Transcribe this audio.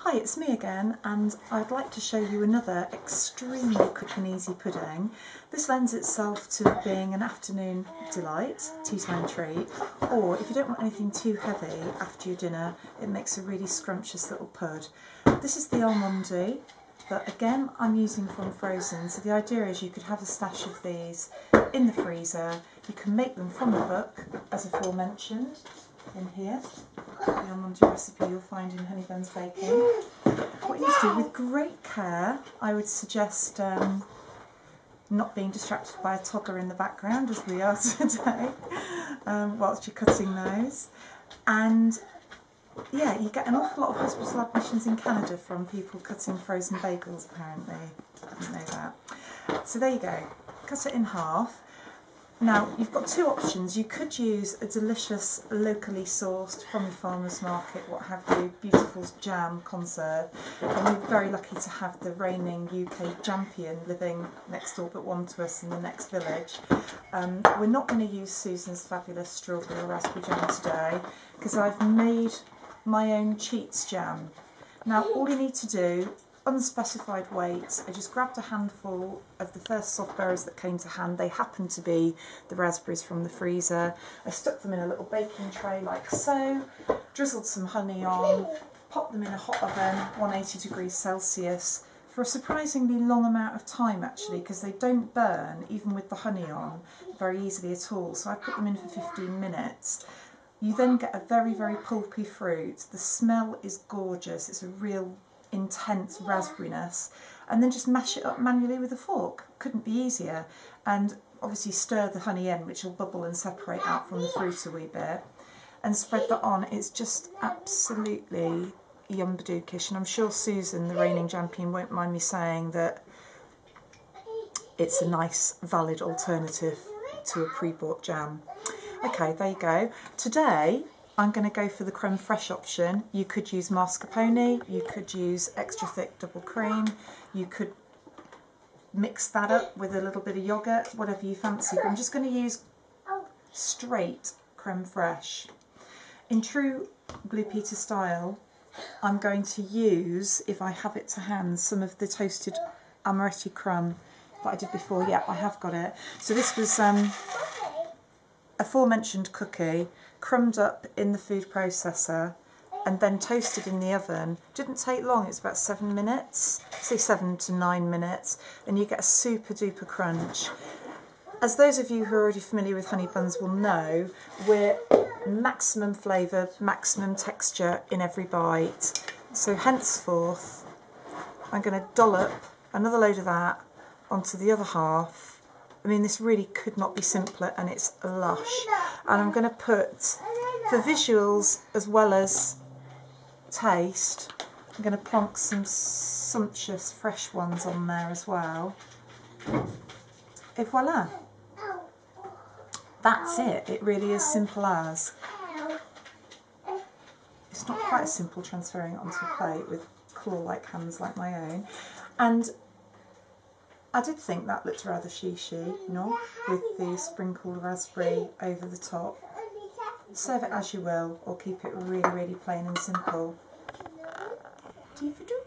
Hi, it's me again, and I'd like to show you another extremely quick and easy pudding. This lends itself to being an afternoon delight, tea time treat, or if you don't want anything too heavy after your dinner, it makes a really scrumptious little pud. This is the Amondi, but again I'm using from frozen, so the idea is you could have a stash of these in the freezer. You can make them from the book, as aforementioned, in here. The Amondi recipe you'll find in Honeybuns Baking. What you need to do with great care, I would suggest not being distracted by a toddler in the background as we are today whilst you're cutting those. And yeah, you get an awful lot of hospital admissions in Canada from people cutting frozen bagels apparently. I didn't know that. So there you go, cut it in half. Now, you've got two options. You could use a delicious, locally sourced from your farmer's market, what have you, beautiful jam conserve. And we're very lucky to have the reigning UK champion living next door but one to us in the next village. We're not going to use Susan's fabulous strawberry or raspberry jam today because I've made my own cheats jam. Now, all you need to do, unspecified weight, I just grabbed a handful of the first soft berries that came to hand. They happened to be the raspberries from the freezer. I stuck them in a little baking tray like so, drizzled some honey on, popped them in a hot oven, 180 degrees Celsius, for a surprisingly long amount of time actually, because they don't burn, even with the honey on, very easily at all. So I put them in for 15 minutes. You then get a very, very pulpy fruit. The smell is gorgeous. It's a real intense raspberryness, and then just mash it up manually with a fork. Couldn't be easier. And obviously stir the honey in, which will bubble and separate out from the fruit a wee bit, and spread that on. It's just absolutely yum-badookish, and I'm sure Susan, the reigning champion, won't mind me saying that it's a nice, valid alternative to a pre-bought jam. Okay, there you go. Today I'm going to go for the creme fraiche option. You could use mascarpone, you could use extra thick double cream, you could mix that up with a little bit of yoghurt, whatever you fancy, but I'm just going to use straight creme fraiche. In true Blue Peter style, I'm going to use, if I have it to hand, some of the toasted amaretti crumb that I did before. Yeah, I have got it. So this was aforementioned cookie, crumbed up in the food processor and then toasted in the oven. Didn't take long, it's about 7 minutes, say 7 to 9 minutes, and you get a super duper crunch. As those of you who are already familiar with Honeybuns will know, we're maximum flavour, maximum texture in every bite. So henceforth, I'm going to dollop another load of that onto the other half. I mean, this really could not be simpler, and it's lush. And I'm going to put, for visuals as well as taste, I'm going to plonk some sumptuous fresh ones on there as well. Et voila! That's it. It really is simple as. It's not quite as simple transferring it onto a plate with claw-like hands like my own. And I did think that looked rather chic-y, no? With the sprinkled raspberry over the top. Serve it as you will, or keep it really, really plain and simple. Dee-fa-doo.